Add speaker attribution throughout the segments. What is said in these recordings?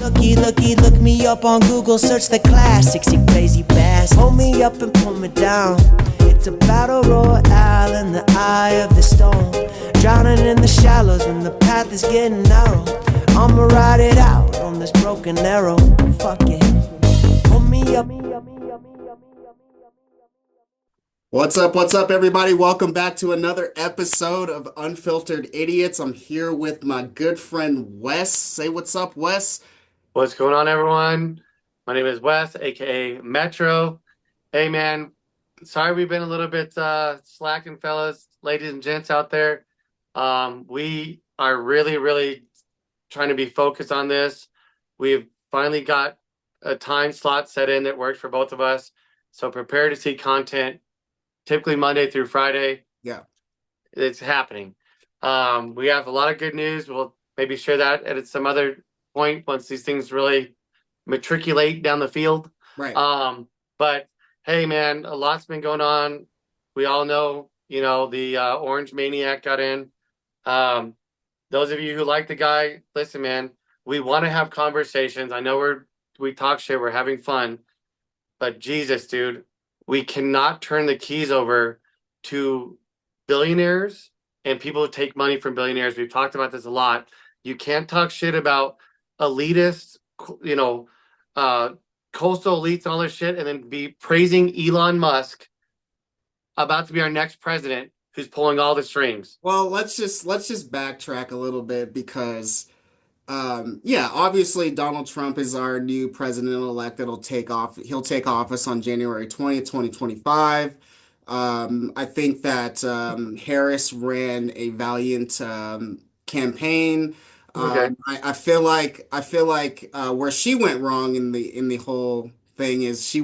Speaker 1: Look me up on Google, search the classics, you crazy bastard. Hold me up and pull me down. It's a battle royale in the eye of the storm. Drowning in the shallows when the path is getting narrow. I'ma ride it out on this broken arrow. Fuck it. Hold me up.
Speaker 2: What's up, everybody? Welcome back to another episode of Unfiltered Idiots. I'm here with my good friend Wes. Say what's up, Wes.
Speaker 3: What's going on, everyone? My name is Wes, aka Metro. Hey, man, sorry we've been a little bit slacking, fellas, ladies and gents out there. We are really trying to be focused on this. We've finally got a time slot set in that works for both of us. So prepare to see content, typically Monday through Friday.
Speaker 2: Yeah,
Speaker 3: it's happening. We have a lot of good news. We'll maybe share that at some other point once these things really matriculate down the field.
Speaker 2: right.
Speaker 3: But hey, man, a lot's been going on. We all know, the Orange Maniac got in. Those of you who like the guy, listen, man, we want to have conversations. I know we talk shit, we're having fun, but Jesus, dude, we cannot turn the keys over to billionaires and people who take money from billionaires. We've talked about this a lot. You can't talk shit about elitists, coastal elites and all this shit, and then be praising Elon Musk about to be our next president who's pulling all the strings.
Speaker 2: Well, let's just backtrack a little bit because obviously Donald Trump is our new president-elect that'll he'll take office on January 20th, 2025. I think that Harris ran a valiant campaign.
Speaker 3: Okay.
Speaker 2: I feel like where she went wrong in the whole thing is she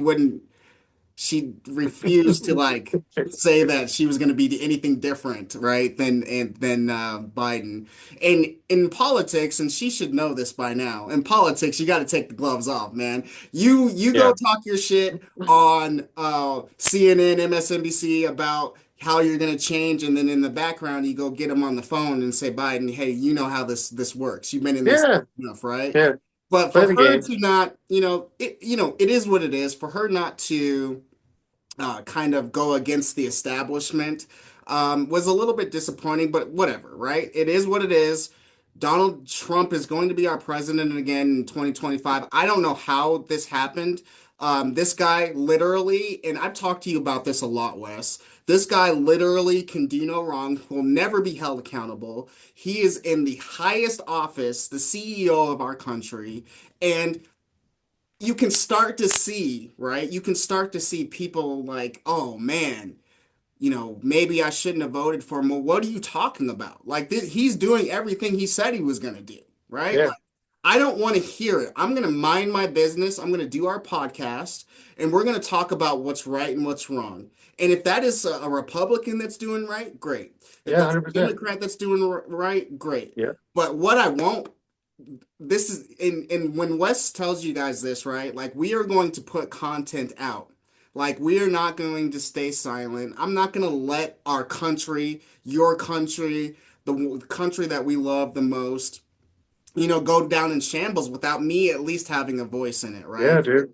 Speaker 2: refused to say that she was going to be anything different, right, than Biden. And in politics, and she should know this by now, in politics, you got to take the gloves off, man. You go talk your shit on CNN, MSNBC about how you're going to change, and then in the background, you go get them on the phone and say, Biden, hey, you know how this works. You've been in this enough, right?
Speaker 3: Yeah.
Speaker 2: But for her to not, it is what it is. For her not to kind of go against the establishment was a little bit disappointing, but whatever, right? It is what it is. Donald Trump is going to be our president again in 2025. I don't know how this happened. This guy literally, and I've talked to you about this a lot, Wes. This guy literally can do no wrong, will never be held accountable. He is in the highest office, the CEO of our country, and you can start to see, right? You can start to see people like, oh man, maybe I shouldn't have voted for him. Well, what are you talking about? Like he's doing everything he said he was going to do, right?
Speaker 3: Yeah.
Speaker 2: Like, I don't want to hear it. I'm going to mind my business. I'm going to do our podcast and we're going to talk about what's right and what's wrong. And if that is a Republican that's doing right, great. If
Speaker 3: Yeah,
Speaker 2: that's
Speaker 3: 100%.
Speaker 2: a Democrat that's doing right, great.
Speaker 3: Yeah.
Speaker 2: But what I won't this is and when Wes tells you guys this, right? Like we are going to put content out. Like we are not going to stay silent. I'm not going to let our country, your country, the country that we love the most, go down in shambles without me at least having a voice in it, right?
Speaker 3: Yeah, dude.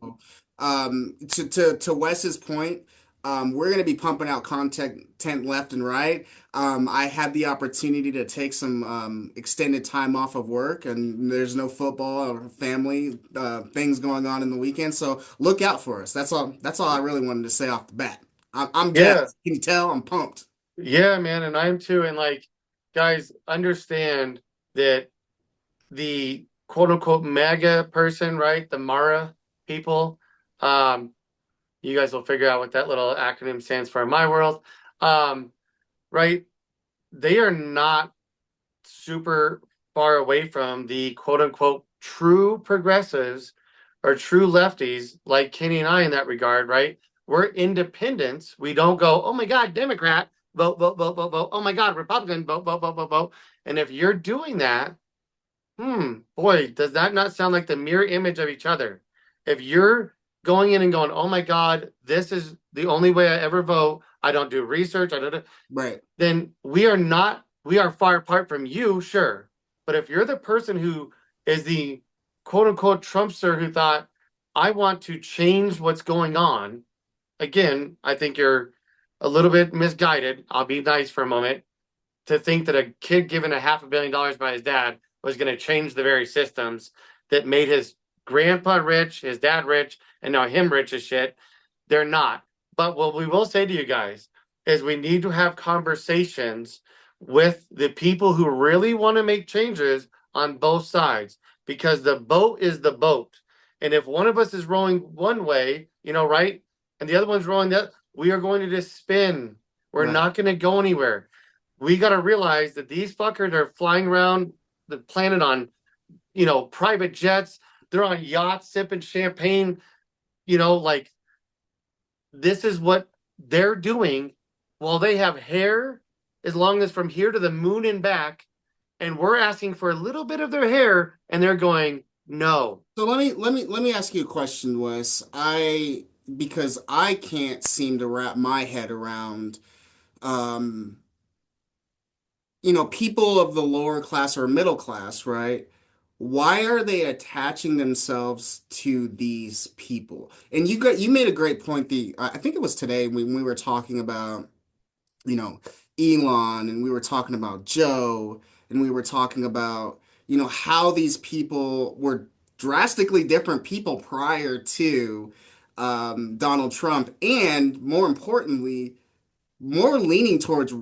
Speaker 2: To Wes's point, we're going to be pumping out content left and right. I had the opportunity to take some extended time off of work, and there's no football or family things going on in the weekend. So look out for us. That's all. That's all I really wanted to say off the bat. I'm jazzed. Can you tell? I'm pumped.
Speaker 3: Yeah, man, and I am too. And guys, understand that the quote unquote MAGA person, right? The Mara people. You guys will figure out what that little acronym stands for in my world. Right? They are not super far away from the quote unquote true progressives or true lefties like Kenny and I in that regard, right? We're independents. We don't go, oh my God, Democrat, vote. Oh my God, Republican, vote. And if you're doing that, boy, does that not sound like the mirror image of each other? If you're going in and going, oh my God, this is the only way I ever vote. I don't do research.
Speaker 2: Right.
Speaker 3: Then we are far apart from you, sure. But if you're the person who is the quote unquote Trumpster who thought, I want to change what's going on. Again, I think you're a little bit misguided. I'll be nice for a moment to think that a kid given $500 million by his dad was going to change the very systems that made his grandpa rich, his dad rich, and now him rich as shit. They're not. But what we will say to you guys is we need to have conversations with the people who really want to make changes on both sides, because the boat is the boat. And if one of us is rowing one way, right, and the other one's rowing that, we are going to just spin. We're
Speaker 2: Right.
Speaker 3: not going to go anywhere. We got to realize that these fuckers are flying around the planet on, private jets. They're on yachts sipping champagne, like this is what they're doing while they have hair as long as from here to the moon and back, and we're asking for a little bit of their hair and they're going no.
Speaker 2: So let me ask you a question, Wes. Because I can't seem to wrap my head around um people of the lower class or middle class, right? Why are they attaching themselves to these people? And you made a great point. I think it was today when we were talking about, you know, Elon, and we were talking about Joe, and we were talking about, how these people were drastically different people prior to Donald Trump, and more importantly, more leaning towards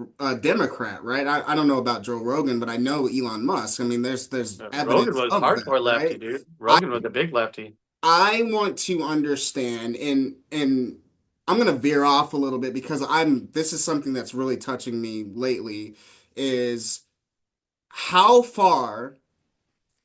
Speaker 2: Democrat, right? I don't know about Joe Rogan, but I know Elon Musk. I mean, there's
Speaker 3: Rogan
Speaker 2: evidence
Speaker 3: was
Speaker 2: of that,
Speaker 3: hardcore lefty,
Speaker 2: right?
Speaker 3: dude.
Speaker 2: I
Speaker 3: Rogan was a big lefty.
Speaker 2: I want to understand, and I'm gonna veer off a little bit because this is something that's really touching me lately, is how far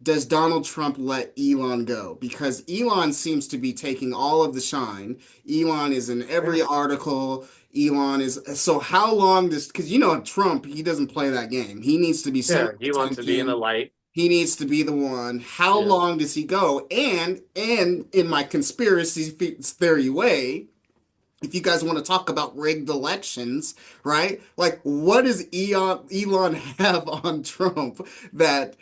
Speaker 2: does Donald Trump let Elon go? Because Elon seems to be taking all of the shine. Elon is in every
Speaker 3: Yeah,
Speaker 2: article. Elon is so how long this because Trump, he doesn't play that game. He needs to be
Speaker 3: yeah,
Speaker 2: center of
Speaker 3: he wants to be in the
Speaker 2: attention.
Speaker 3: light.
Speaker 2: He needs to be the one. How
Speaker 3: Yeah.
Speaker 2: long does he go? And in my conspiracy theory way, if you guys want to talk about rigged elections, right? Like, what does Elon have on Trump that,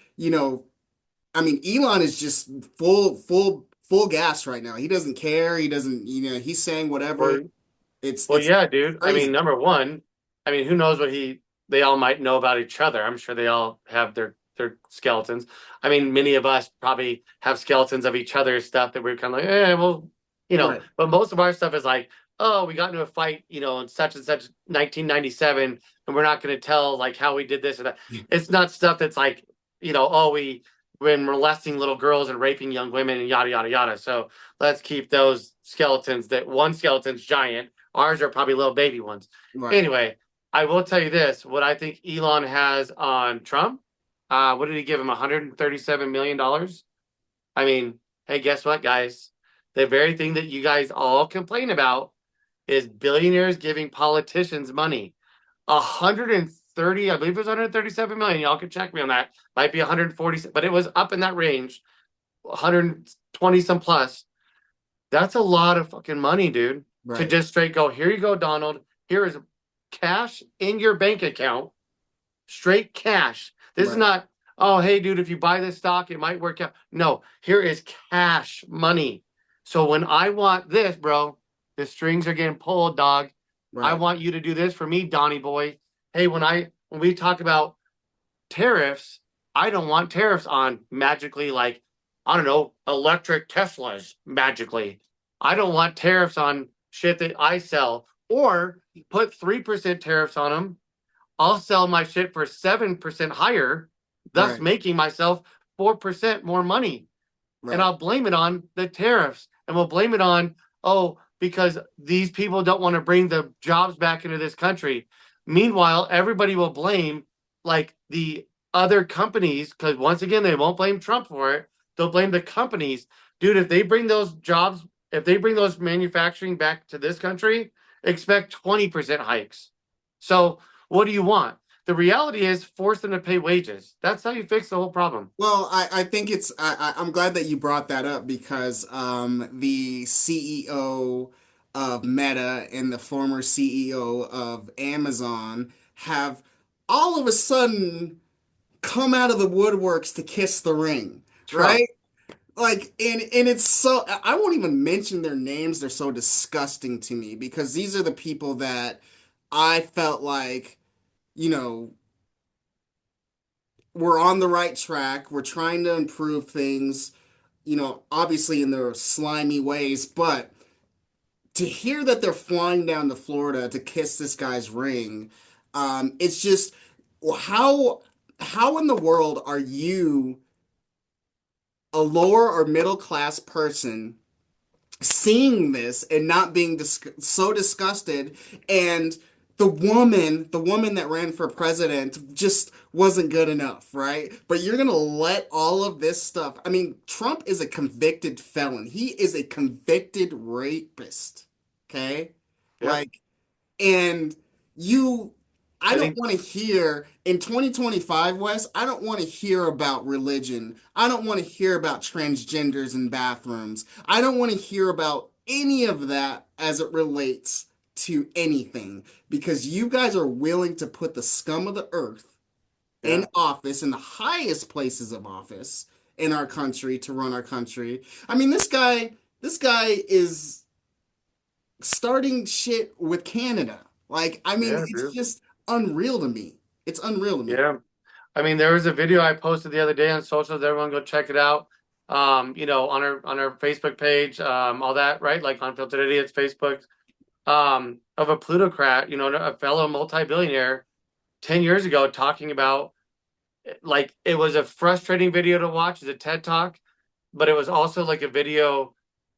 Speaker 2: I mean, Elon is just full gas right now. He doesn't care. He doesn't, he's saying whatever.
Speaker 3: Well, well,
Speaker 2: It's
Speaker 3: yeah, dude. I mean,
Speaker 2: crazy.
Speaker 3: number one, I mean, who knows what they all might know about each other. I'm sure they all have their skeletons. I mean, many of us probably have skeletons of each other's stuff that we're kind of like, well,
Speaker 2: Right.
Speaker 3: but most of our stuff is like, oh, we got into a fight, in such and such 1997, and we're not going to tell like how we did this or that. It's not stuff that's like, oh, we been molesting little girls and raping young women and yada yada yada. So let's keep those skeletons. That one skeleton's giant. Ours are probably little baby ones.
Speaker 2: Right.
Speaker 3: Anyway, I will tell you this: what I think Elon has on Trump. What did he give him? $137 million. I mean, hey, guess what, guys? The very thing that you guys all complain about is billionaires giving politicians money. 130, I believe it was 137 million. Y'all can check me on that. Might be 140, but it was up in that range, 120 some plus. That's a lot of fucking money, dude. To
Speaker 2: Right.
Speaker 3: just straight go, here you go, Donald. Here is cash in your bank account, straight cash. This is
Speaker 2: Right.
Speaker 3: not, oh, hey, dude, if you buy this stock, it might work out. No, here is cash money. So when I want this, bro, the strings are getting pulled, dog. I
Speaker 2: Right.
Speaker 3: want you to do this for me, Donnie boy. Hey, when we talk about tariffs, I don't want tariffs on magically like, I don't know, electric Teslas magically. I don't want tariffs on shit that I sell, or put 3% tariffs on them. I'll sell my shit for 7% higher, thus
Speaker 2: Right.
Speaker 3: making myself 4% more money. And
Speaker 2: Right.
Speaker 3: I'll blame it on the tariffs. And we'll blame it on, oh, because these people don't want to bring the jobs back into this country. Meanwhile, everybody will blame like the other companies, because once again, they won't blame Trump for it. They'll blame the companies. Dude, if they bring those jobs, if they bring those manufacturing back to this country, expect 20% hikes. So what do you want? The reality is force them to pay wages. That's how you fix the whole problem.
Speaker 2: Well, I think I'm glad that you brought that up because the CEO of Meta and the former CEO of Amazon have all of a sudden come out of the woodworks to kiss the ring,
Speaker 3: Trump.
Speaker 2: right? Like, and it's so, I won't even mention their names. They're so disgusting to me because these are the people that I felt like, you know, we're on the right track. We're trying to improve things, obviously in their slimy ways, but to hear that they're flying down to Florida to kiss this guy's ring, it's just well, how in the world are you a lower or middle class person seeing this and not being so disgusted, and the woman that ran for president just wasn't good enough, right? But you're gonna let all of this stuff. I mean, Trump is a convicted felon. He is a convicted rapist. Okay?
Speaker 3: Yep.
Speaker 2: Like, and you, I
Speaker 3: I
Speaker 2: don't
Speaker 3: think
Speaker 2: want to hear in 2025, Wes, I don't want to hear about religion. I don't want to hear about transgenders in bathrooms. I don't want to hear about any of that as it relates to anything because you guys are willing to put the scum of the earth in
Speaker 3: yeah.
Speaker 2: office, in the highest places of office in our country to run our country. I mean, this guy is starting shit with Canada. Like, I mean,
Speaker 3: Yeah,
Speaker 2: it's
Speaker 3: dude.
Speaker 2: just unreal to me. It's unreal to me.
Speaker 3: Yeah. I mean, there was a video I posted the other day on socials. Everyone go check it out. On our Facebook page, all that, right? Like Unfiltered Idiots Facebook, of a plutocrat, a fellow multi-billionaire 10 years ago talking about like it was a frustrating video to watch as a TED talk, but it was also like a video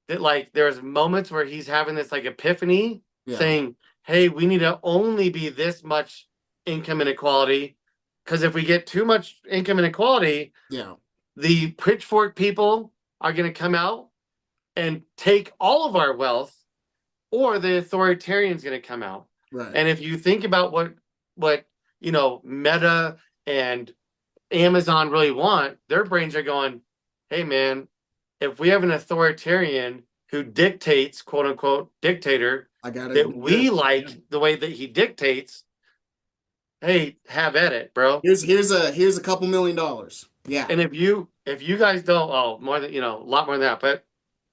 Speaker 3: that like there's moments where he's having this like epiphany
Speaker 2: Yeah,
Speaker 3: saying, hey, we need to only be this much income inequality. Because if we get too much income inequality,
Speaker 2: yeah,
Speaker 3: the pitchfork people are going to come out and take all of our wealth, or the authoritarian's going to come out.
Speaker 2: right,
Speaker 3: And if you think about what Meta and Amazon really want, their brains are going, hey man, if we have an authoritarian who dictates, quote unquote, dictator,
Speaker 2: I gotta
Speaker 3: that
Speaker 2: be
Speaker 3: we
Speaker 2: good.
Speaker 3: like
Speaker 2: Yeah.
Speaker 3: the way that he dictates, hey, have at it, bro.
Speaker 2: Here's a couple $1 million. Yeah,
Speaker 3: And if you guys don't, oh, more than a lot more than that, but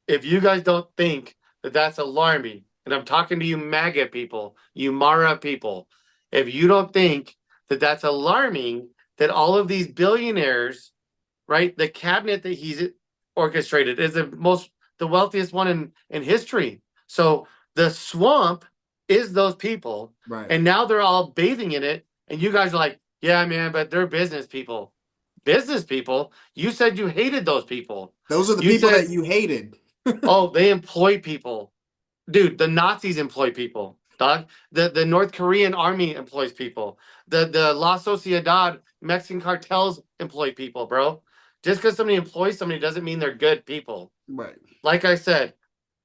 Speaker 3: if you guys don't think that that's alarming, and I'm talking to you MAGA people, you Mara people, if you don't think that that's alarming, that all of these billionaires, right, the cabinet that he's orchestrated is the wealthiest one in history. So the swamp is those people,
Speaker 2: right.
Speaker 3: and now they're all bathing in it, and you guys are like, yeah, man, but they're business people. Business people? You said you hated those people.
Speaker 2: Those are the
Speaker 3: You
Speaker 2: people that
Speaker 3: said,
Speaker 2: you hated.
Speaker 3: oh, they employ people. Dude, the Nazis employ people. Dog. The North Korean army employs people. The La Sociedad Mexican cartels employ people, bro. Just because somebody employs somebody doesn't mean they're good people.
Speaker 2: Right,
Speaker 3: Like I said,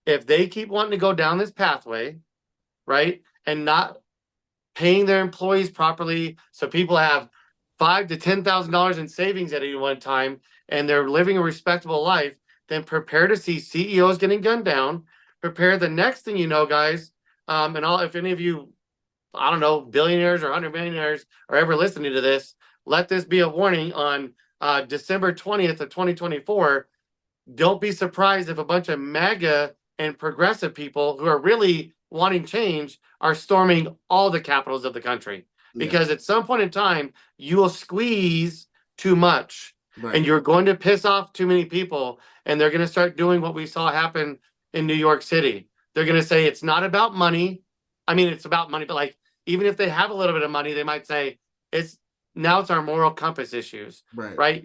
Speaker 3: if they keep wanting to go down this pathway, right, and not paying their employees properly, so people have $5,000 to $10,000 in savings at any one time, and they're living a respectable life, then prepare to see CEOs getting gunned down. Prepare the next thing you know, guys. And all if any of you, I don't know, billionaires or 100 millionaires are ever listening to this, let this be a warning on December 20th of 2024. Don't be surprised if a bunch of MAGA and progressive people who are really wanting change are storming all the capitals of the country.
Speaker 2: yeah,
Speaker 3: Because at some point in time, you will squeeze too much and
Speaker 2: right,
Speaker 3: you're going to piss off too many people. And they're going to start doing what we saw happen in New York City. They're going to say it's not about money. I mean, it's about money, but like, even if they have a little bit of money, they might say it's now it's our moral compass issues,
Speaker 2: right,
Speaker 3: right?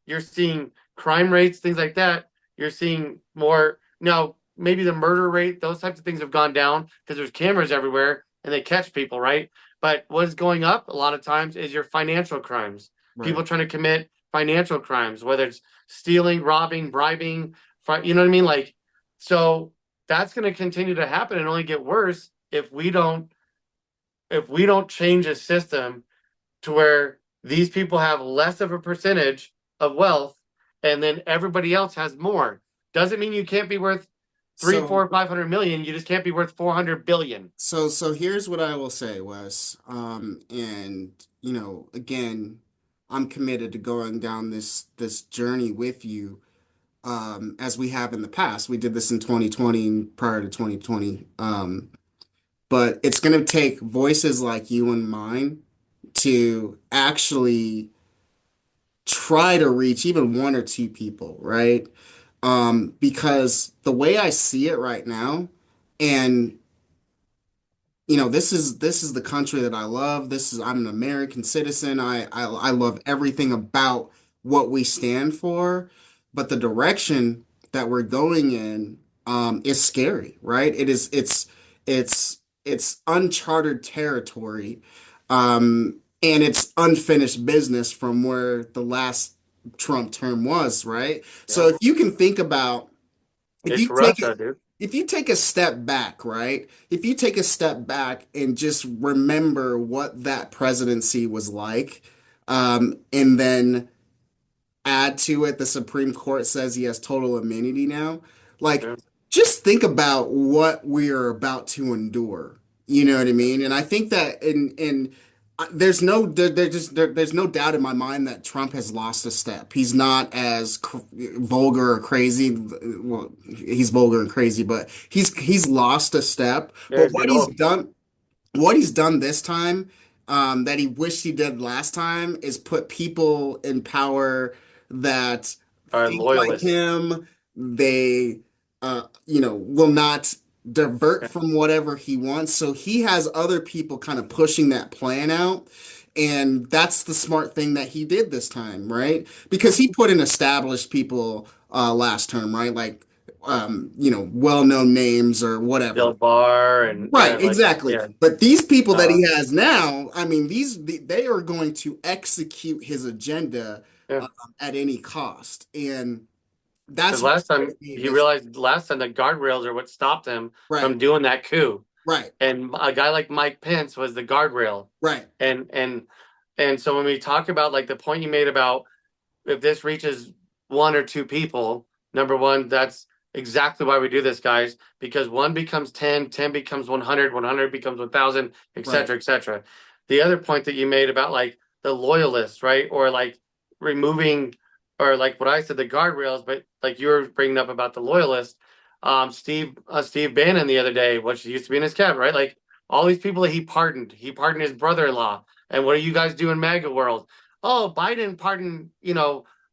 Speaker 3: You're seeing crime rates, things like that. You're seeing more now. Maybe the murder rate, those types of things have gone down because there's cameras everywhere and they catch people, right? But what is going up a lot of times is your financial crimes.
Speaker 2: right.
Speaker 3: People trying to commit financial crimes, whether it's stealing, robbing, bribing, you know what I mean? Like, so that's going to continue to happen and only get worse if we don't change a system to where these people have less of a percentage of wealth and then everybody else has more. Doesn't mean you can't be worth three,
Speaker 2: So,
Speaker 3: four, 500 million. You just can't be worth 400 billion.
Speaker 2: so here's what I will say, Wes. And again, I'm committed to going down this journey with you. as we have in the past. We did this in 2020 prior to 2020. But it's going to take voices like you and mine to actually try to reach even one or two people, right? Because the way I see it right now, and this is the country that I love. I'm an American citizen. I love everything about what we stand for, but the direction that we're going in is scary, right? It's uncharted territory, and it's unfinished business from where the last Trump term was, right? So
Speaker 3: Yeah.
Speaker 2: if you can think about if you
Speaker 3: It's
Speaker 2: take
Speaker 3: Russia, dude.
Speaker 2: if you take a step back, right? If you take a step back and just remember what that presidency was like, and then add to it the Supreme Court says he has total immunity now, like
Speaker 3: Yeah.
Speaker 2: just think about what we are about to endure. You know what I mean? And I think that there's no doubt in my mind that Trump has lost a step. He's not as vulgar or crazy. Well, he's vulgar and crazy, but he's lost a step.
Speaker 3: Yeah,
Speaker 2: But
Speaker 3: he's getting old.
Speaker 2: what he's done this time, that he wished he did last time, is put people in power that
Speaker 3: Our
Speaker 2: think like
Speaker 3: loyalists.
Speaker 2: him. They, will not divert
Speaker 3: Yeah.
Speaker 2: from whatever he wants. So he has other people kind of pushing that plan out. And that's the smart thing that he did this time, right?
Speaker 3: Yeah.
Speaker 2: Because he put in established people last term, right? Like, well-known names or
Speaker 3: Bill
Speaker 2: whatever.
Speaker 3: Barr and
Speaker 2: Right,
Speaker 3: like
Speaker 2: exactly.
Speaker 3: yeah.
Speaker 2: But these people that
Speaker 3: Uh,
Speaker 2: he has now, I mean, they are going to execute his agenda
Speaker 3: yeah.
Speaker 2: um, at any cost, and
Speaker 3: Because
Speaker 2: that's what
Speaker 3: last
Speaker 2: scares
Speaker 3: time
Speaker 2: me.
Speaker 3: he realized last time the guardrails are what stopped him
Speaker 2: Right,
Speaker 3: from doing that coup.
Speaker 2: right,
Speaker 3: And a guy like Mike Pence was the guardrail.
Speaker 2: right,
Speaker 3: And so when we talk about like the point you made about if this reaches one or two people, number one, that's exactly why we do this, guys, because one becomes 10, 10 becomes 100, 100 becomes 1,000, et
Speaker 2: right.
Speaker 3: cetera, et cetera. The other point that you made about like the loyalists, right? Or like removing, or like what I said, the guardrails, but like you were bringing up about the loyalists. Steve Bannon the other day, which used to be in his cabinet, right? Like all these people that he pardoned his brother-in-law. And what do you guys do in MAGA world? Oh, Biden pardoned,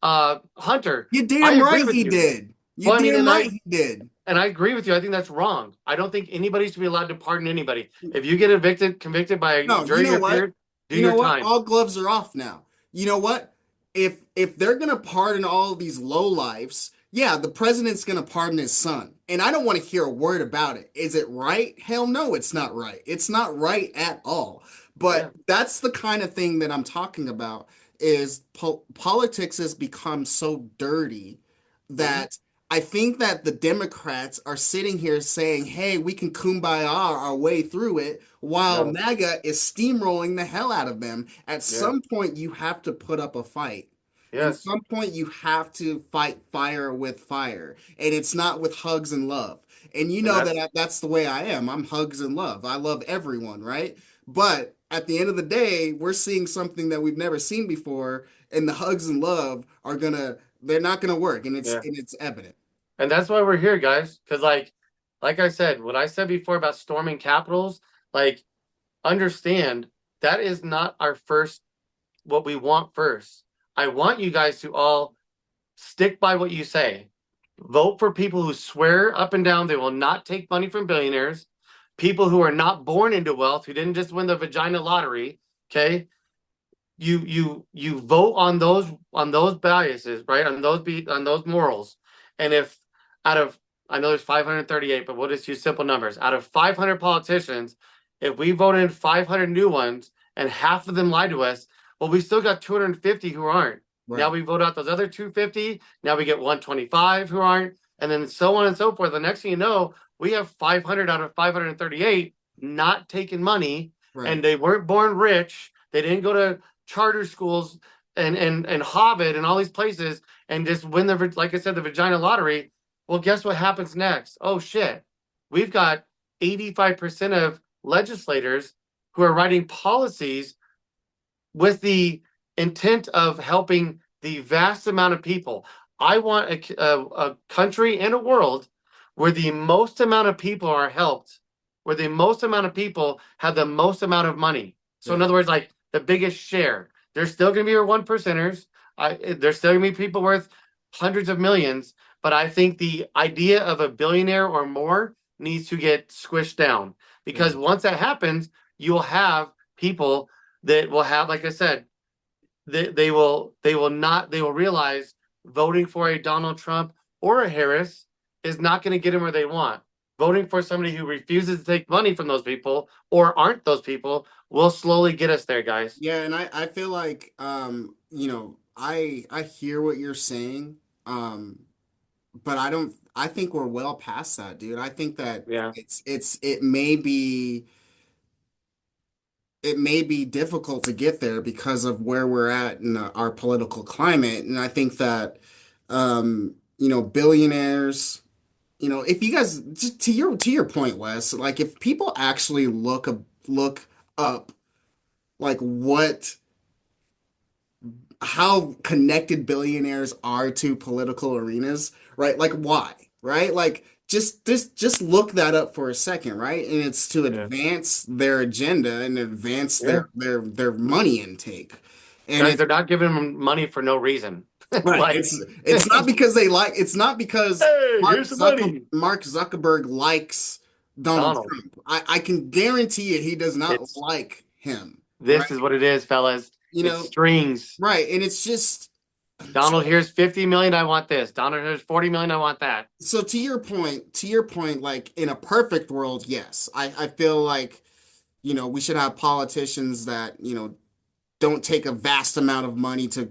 Speaker 3: Hunter.
Speaker 2: You're
Speaker 3: I
Speaker 2: damn
Speaker 3: agree
Speaker 2: right
Speaker 3: with
Speaker 2: he
Speaker 3: you.
Speaker 2: did. You're
Speaker 3: Well, I mean,
Speaker 2: damn right he did.
Speaker 3: and I agree with you. I think that's wrong. I don't think anybody should be allowed to pardon anybody. If you get evicted, convicted by a
Speaker 2: No, you
Speaker 3: jury
Speaker 2: know
Speaker 3: of
Speaker 2: what?
Speaker 3: peers, do your time.
Speaker 2: All gloves are off now. You know what? If they're gonna pardon all of these low lives, yeah, the president's gonna pardon his son. And I don't want to hear a word about it. Is it right? Hell no, it's not right. It's not right at all.
Speaker 3: Yeah.
Speaker 2: But that's the kind of thing that I'm talking about is politics has become so dirty
Speaker 3: Mm-hmm.
Speaker 2: that I think that the Democrats are sitting here saying, hey, we can kumbaya our way through it, while
Speaker 3: No.
Speaker 2: MAGA is steamrolling the hell out of them. At
Speaker 3: Yeah.
Speaker 2: some point, you have to put up a fight. And at
Speaker 3: Yes.
Speaker 2: some point, you have to fight fire with fire. And it's not with hugs and love. And you
Speaker 3: And
Speaker 2: know that
Speaker 3: that's
Speaker 2: that's the way I am. I'm hugs and love. I love everyone, right? But at the end of the day, we're seeing something that we've never seen before, and the hugs and love they're not gonna work, and
Speaker 3: yeah.
Speaker 2: it's evident.
Speaker 3: And that's why we're here, guys. Because like I said, what I said before about storming capitals, like understand that is not our first what we want first. I want you guys to all stick by what you say. Vote for people who swear up and down they will not take money from billionaires, people who are not born into wealth, who didn't just win the vagina lottery. Okay. You vote on those biases, right? On those morals. And if out of I know there's 538, but we'll just use simple numbers. Out of 500 politicians, if we voted in 500 new ones and half of them lied to us, well, we still got 250 who aren't. Now
Speaker 2: Right.
Speaker 3: we vote out those other 250. Now we get 125 who aren't, and then so on and so forth. The next thing you know, we have 500 out of 538 not taking money,
Speaker 2: Right.
Speaker 3: and they weren't born rich. They didn't go to charter schools and Hobbit and all these places and just win the like I said the vagina lottery. Well, guess what happens next? Oh shit, we've got 85% of legislators who are writing policies with the intent of helping the vast amount of people. I want a country and a world where the most amount of people are helped, where the most amount of people have the most amount of money. So in
Speaker 2: Yeah.
Speaker 3: other words, like the biggest share. There's still going to be your one percenters. There's still going to be people worth hundreds of millions, but I think the idea of a billionaire or more needs to get squished down because
Speaker 2: Right.
Speaker 3: once that happens, you will have people that will have, like I said, they will realize voting for a Donald Trump or a Harris is not going to get them where they want. Voting for somebody who refuses to take money from those people or aren't those people will slowly get us there, guys.
Speaker 2: Yeah, and I feel like I hear what you're saying. But I think we're well past that, dude. I think that
Speaker 3: Yeah.
Speaker 2: it may be difficult to get there because of where we're at in our political climate. And I think that billionaires, if you guys just to your point, Wes, like if people actually look up like what how connected billionaires are to political arenas, right? Like why, right? Like just look that up for a second, right? And it's to
Speaker 3: Yeah.
Speaker 2: advance their agenda and advance
Speaker 3: Yeah.
Speaker 2: their money intake. And
Speaker 3: Guys,
Speaker 2: it's
Speaker 3: they're not giving them money for no reason.
Speaker 2: right.
Speaker 3: Like,
Speaker 2: It's not because it's not because
Speaker 3: hey, here's some money.
Speaker 2: Mark Zuckerberg likes Donald
Speaker 3: Donald,
Speaker 2: Trump. I can guarantee you he does not
Speaker 3: it's
Speaker 2: like him, right?
Speaker 3: this is what it is, fellas.
Speaker 2: You
Speaker 3: It's
Speaker 2: know,
Speaker 3: strings.
Speaker 2: right. And it's just
Speaker 3: Donald, here's 50 million. I want this. Donald, here's 40 million. I want that.
Speaker 2: so to your point, like in a perfect world, yes, I feel like, we should have politicians that, don't take a vast amount of money to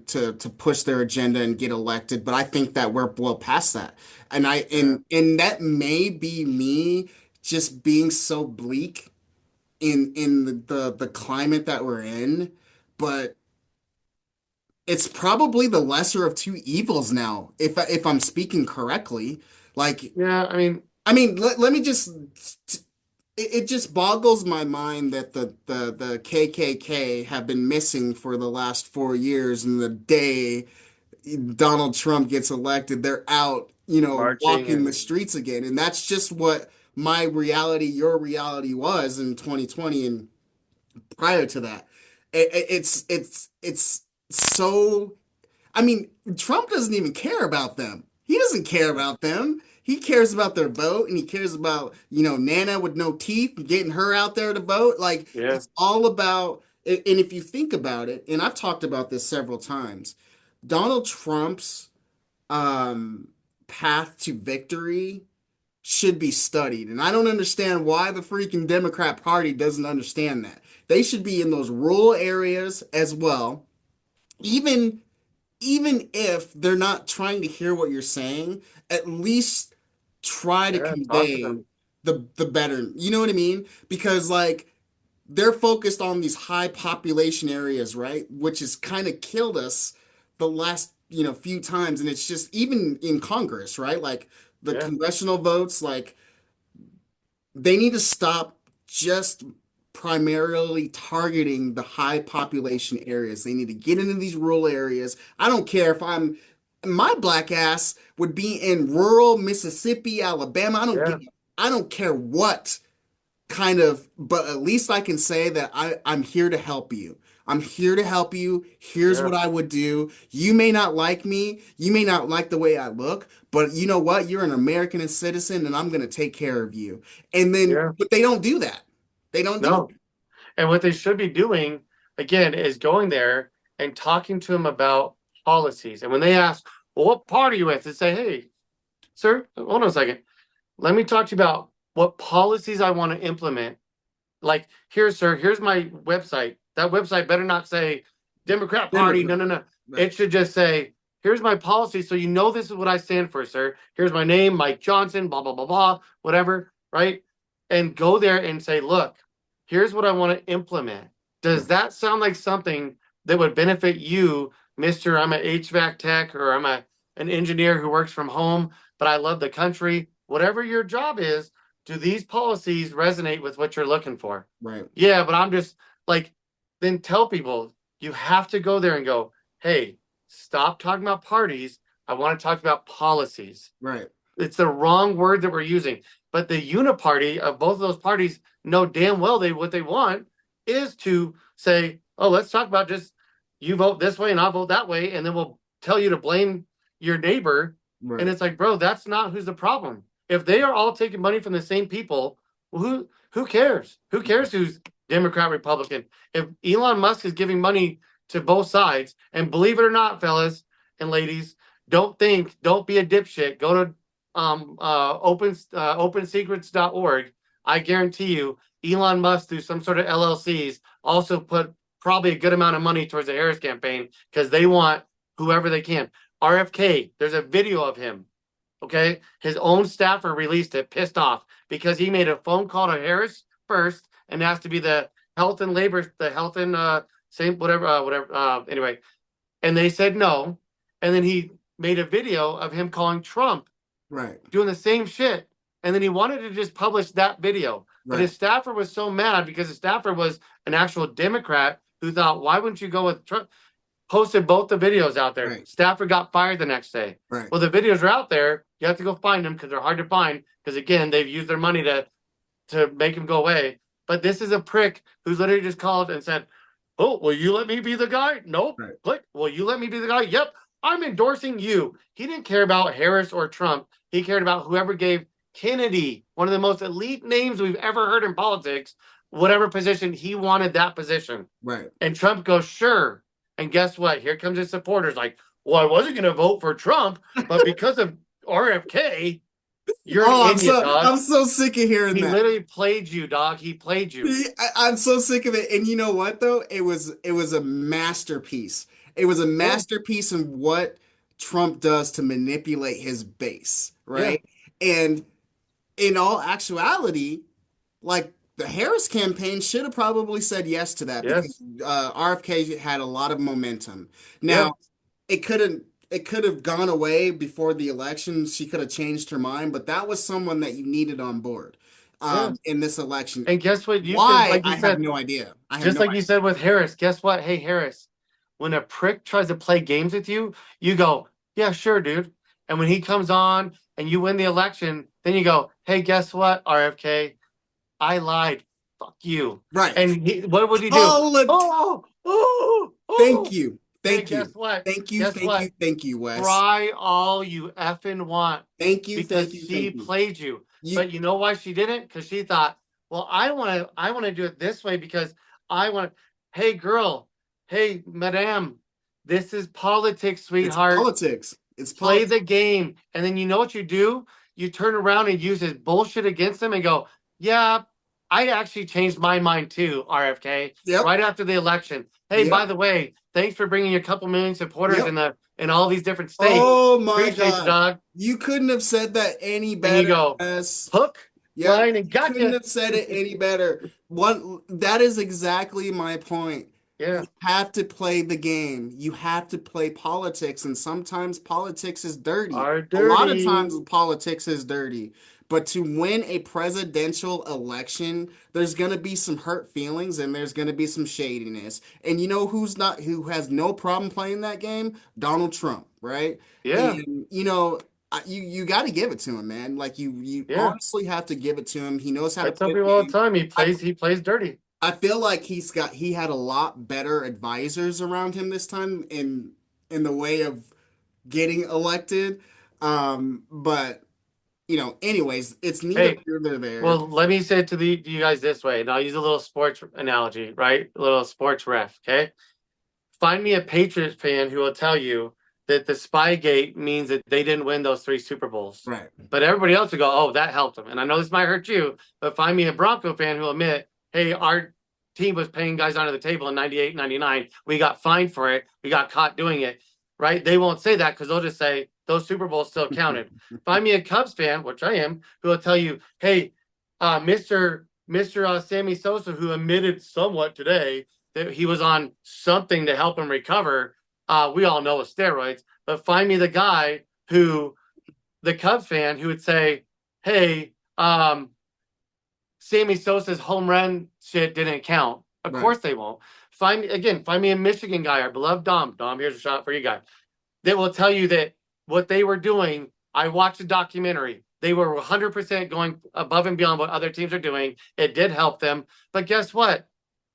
Speaker 2: push their agenda and get elected. But I think that we're well past that. And
Speaker 3: Yeah.
Speaker 2: and that may be me just being so bleak in the climate that we're in, but it's probably the lesser of two evils now, if I'm speaking correctly. Like,
Speaker 3: Yeah. I mean,
Speaker 2: I mean, let me just it just boggles my mind that the KKK have been missing for the last 4 years, and the day Donald Trump gets elected, they're out,
Speaker 3: marching
Speaker 2: walking the
Speaker 3: and
Speaker 2: streets again. And that's just what my reality, your reality was in 2020 and prior to that. It's so I mean, Trump doesn't even care about them. He doesn't care about them. He cares about their vote and he cares about, Nana with no teeth, getting her out there to vote. Like,
Speaker 3: yeah,
Speaker 2: it's all about, and if you think about it, and I've talked about this several times, Donald Trump's um, path to victory should be studied. And I don't understand why the freaking Democrat Party doesn't understand that. They should be in those rural areas as well. Even even if they're not trying to hear what you're saying, at least try to
Speaker 3: yeah. Talk to
Speaker 2: convey
Speaker 3: them.
Speaker 2: the better. You know what I mean? Because like they're focused on these high population areas, right? Which has kind of killed us the last, few times. And it's just even in Congress, right? Like the
Speaker 3: Yeah,
Speaker 2: congressional votes, like they need to stop just primarily targeting the high population areas. They need to get into these rural areas. I don't care if my black ass would be in rural Mississippi, Alabama.
Speaker 3: yeah,
Speaker 2: I don't care what kind of, but at least I can say that I'm here to help you. I'm here to help you. Here's
Speaker 3: yeah,
Speaker 2: what I would do. You may not like me. You may not like the way I look, but you know what? You're an American and citizen, and I'm going to take care of you. And then,
Speaker 3: yeah.
Speaker 2: but they don't do that. They don't do
Speaker 3: No. And what they should be doing, again, is going there and talking to them about policies. And when they ask, well, what party are you with? They say, hey, sir, hold on a second. Let me talk to you about what policies I want to implement. Like, here, sir, here's my website. That website better not say Democrat Party. No,
Speaker 2: Democrat.
Speaker 3: no, no.
Speaker 2: Right.
Speaker 3: It should just say, here's my policy. So you know this is what I stand for, sir. Here's my name, Mike Johnson, blah, blah, blah, blah, whatever. Right. And go there and say, look, here's what I want to implement. Does
Speaker 2: Right.
Speaker 3: that sound like something that would benefit you, Mr. I'm an HVAC tech or I'm an engineer who works from home, but I love the country? Whatever your job is, do these policies resonate with what you're looking for?
Speaker 2: Right.
Speaker 3: Yeah, but I'm just like, then tell people you have to go there and go, hey, stop talking about parties. I want to talk about policies.
Speaker 2: Right.
Speaker 3: It's the wrong word that we're using. But the uniparty of both of those parties know damn well what they want is to say, oh, let's talk about just you vote this way and I'll vote that way, and then we'll tell you to blame your neighbor.
Speaker 2: Right.
Speaker 3: And it's like, bro, that's not who's the problem. If they are all taking money from the same people, well, who cares? Who cares who's Democrat, Republican? If Elon Musk is giving money to both sides, and believe it or not, fellas and ladies, don't be a dipshit. Go to opensecrets.org. I guarantee you, Elon Musk, through some sort of LLCs, also put probably a good amount of money towards the Harris campaign because they want whoever they can. RFK, there's a video of him. Okay, his own staffer released it, pissed off because he made a phone call to Harris first and asked to be the health and same whatever. Anyway, and they said no, and then he made a video of him calling Trump,
Speaker 2: right,
Speaker 3: doing the same shit, and then he wanted to just publish that video, but
Speaker 2: right.
Speaker 3: his staffer was so mad because his staffer was an actual Democrat who thought, why wouldn't you go with Trump? Posted both the videos out there.
Speaker 2: Right.
Speaker 3: Staffer got fired the next day.
Speaker 2: Right.
Speaker 3: Well, the videos are out there. You have to go find them because they're hard to find. Because again, they've used their money to make them go away. But this is a prick who's literally just called and said, "Oh, will you let me be the guy?" Nope.
Speaker 2: Right.
Speaker 3: Click. Will you let me be the guy? Yep. I'm endorsing you. He didn't care about Harris or Trump. He cared about whoever gave Kennedy, one of the most elite names we've ever heard in politics, whatever position he wanted that position.
Speaker 2: Right.
Speaker 3: And Trump goes, sure. And guess what? Here comes his supporters like, well, I wasn't going to vote for Trump, but because of RFK, you're an idiot, dog.
Speaker 2: I'm so sick of hearing that.
Speaker 3: He literally played you, dog. He played you.
Speaker 2: I'm so sick of it. And you know what, though? It was a masterpiece. It was a masterpiece in what Trump does to manipulate his base, right? Yeah. And in all actuality, like, the Harris campaign should have probably said yes to that because RFK had a lot of momentum. Now, it could have gone away before the election. She could have changed her mind, but that was someone that you needed on board in this election.
Speaker 3: And guess what?
Speaker 2: I have no idea.
Speaker 3: You said with Harris, guess what? Hey, Harris, when a prick tries to play games with you, you go, yeah, sure, dude. And when he comes on and you win the election, then you go, hey, guess what, RFK? I lied. Fuck you.
Speaker 2: Right.
Speaker 3: And what would he do?
Speaker 2: Thank you.
Speaker 3: Guess what?
Speaker 2: Thank you, Wes.
Speaker 3: Cry all you effing want.
Speaker 2: Thank you.
Speaker 3: Because she played you. But you know why she didn't? Because she thought, well, I want to do it this way because I want. Hey, girl. Hey, madame. This is politics, sweetheart.
Speaker 2: It's politics.
Speaker 3: Play the game. And then you know what you do? You turn around and use his bullshit against him and go, yeah, I actually changed my mind too, RFK.
Speaker 2: Yep.
Speaker 3: Right after the election. Hey, by the way, thanks for bringing a couple million supporters in all these different states.
Speaker 2: Oh my
Speaker 3: Appreciate
Speaker 2: God,
Speaker 3: you, dog.
Speaker 2: You couldn't have said that any better.
Speaker 3: And you go, hook, line, and gotcha.
Speaker 2: You couldn't have said it any better. That is exactly my point.
Speaker 3: Yeah.
Speaker 2: You have to play the game. You have to play politics, and sometimes politics is dirty. A lot of times politics is dirty. But to win a presidential election, there's going to be some hurt feelings and there's going to be some shadiness. And you know who has no problem playing that game? Donald Trump, right?
Speaker 3: Yeah.
Speaker 2: And you got to give it to him, man. Like you honestly have to give it to him. He knows how to play.
Speaker 3: I tell people all the time, he plays dirty.
Speaker 2: I feel like he had a lot better advisors around him this time in the way of getting elected. But anyways, it's neither here nor there.
Speaker 3: Well, let me say it to you guys this way, and I'll use a little sports analogy, right? A little sports ref, okay? Find me a Patriots fan who will tell you that the Spygate means that they didn't win those 3 Super Bowls.
Speaker 2: Right.
Speaker 3: But everybody else will go, oh, that helped them. And I know this might hurt you, but find me a Bronco fan who will admit, hey, our team was paying guys under the table in 98, 99. We got fined for it. We got caught doing it, right? They won't say that because they'll just say, those Super Bowls still counted. Find me a Cubs fan, which I am, who will tell you, hey, Mr. Sammy Sosa, who admitted somewhat today that he was on something to help him recover. We all know with steroids, but find me the guy the Cubs fan who would say, hey, Sammy Sosa's home run shit didn't count. Of course they won't. Find me a Michigan guy, our beloved Dom. Dom, here's a shot for you guys. That will tell you that what they were doing. I watched a documentary. They were 100% going above and beyond what other teams are doing. It did help them. But guess what?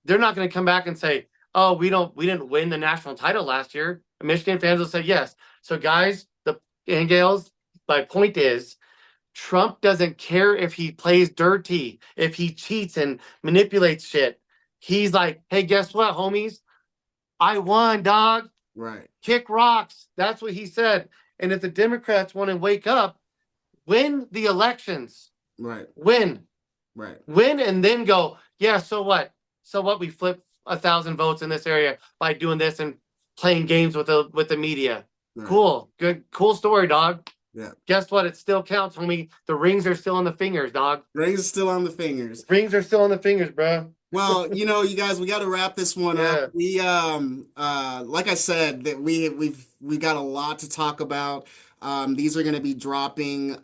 Speaker 3: They're not going to come back and say, "Oh, we didn't win the national title last year." Michigan fans will say yes. So guys, the and gals, my point is, Trump doesn't care if he plays dirty, if he cheats and manipulates shit. He's like, "Hey, guess what, homies? I won, dog.
Speaker 2: Right.
Speaker 3: Kick rocks." That's what he said. And if the Democrats want to wake up, win the elections,
Speaker 2: Right.
Speaker 3: win,
Speaker 2: Right.
Speaker 3: win, and then go, yeah, so what? So what? We flip 1,000 votes in this area by doing this and playing games with the media.
Speaker 2: Right.
Speaker 3: Cool. Good. Cool story, dog.
Speaker 2: Yeah.
Speaker 3: Guess what? It still counts, homie. The rings are still on the fingers, dog.
Speaker 2: Rings are still on the fingers.
Speaker 3: Rings are still on the fingers, bro.
Speaker 2: Well, you know, you guys, we got to wrap this one
Speaker 3: Yeah.
Speaker 2: up. We like I said, that we've got a lot to talk about. These are going to be dropping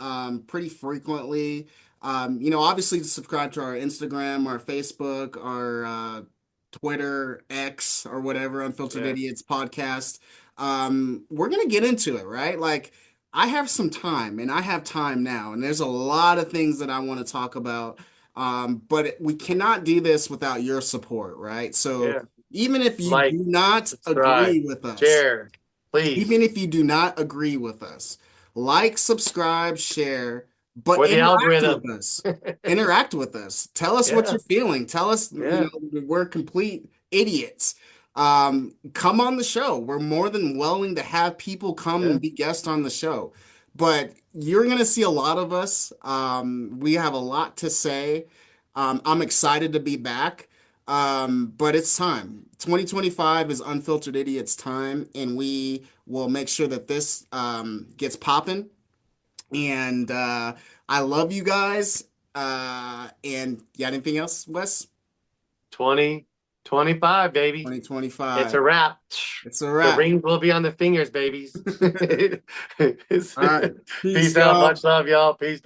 Speaker 2: pretty frequently. You know, obviously subscribe to our Instagram, our Facebook, our Twitter, X, or whatever, Unfiltered
Speaker 3: Yeah.
Speaker 2: Idiots podcast. We're gonna get into it, right? Like, I have some time, and I have time now, and there's a lot of things that I want to talk about. But we cannot do this without your support, right? So
Speaker 3: Yeah.
Speaker 2: even if you
Speaker 3: Like,
Speaker 2: do not
Speaker 3: subscribe,
Speaker 2: agree with us,
Speaker 3: share, please.
Speaker 2: even if you do not agree with us, like, subscribe, share, but
Speaker 3: For the
Speaker 2: interact
Speaker 3: algorithm.
Speaker 2: with us. Interact with us. Tell us what
Speaker 3: Yeah.
Speaker 2: you're feeling. Tell us,
Speaker 3: Yeah.
Speaker 2: you know, we're complete idiots. Come on the show. We're more than willing to have people come
Speaker 3: Yeah.
Speaker 2: and be guests on the show. But you're gonna see a lot of us. We have a lot to say. I'm excited to be back. But it's time. 2025 is Unfiltered Idiots time, and we will make sure that this gets popping. And I love you guys. And you got anything else, Wes?
Speaker 3: 2025, baby.
Speaker 2: 2025.
Speaker 3: It's a wrap.
Speaker 2: It's a
Speaker 3: The
Speaker 2: wrap.
Speaker 3: rings will be on the fingers, babies.
Speaker 2: All right.
Speaker 3: Peace out.
Speaker 2: y'all.
Speaker 3: Much love, y'all. Peace.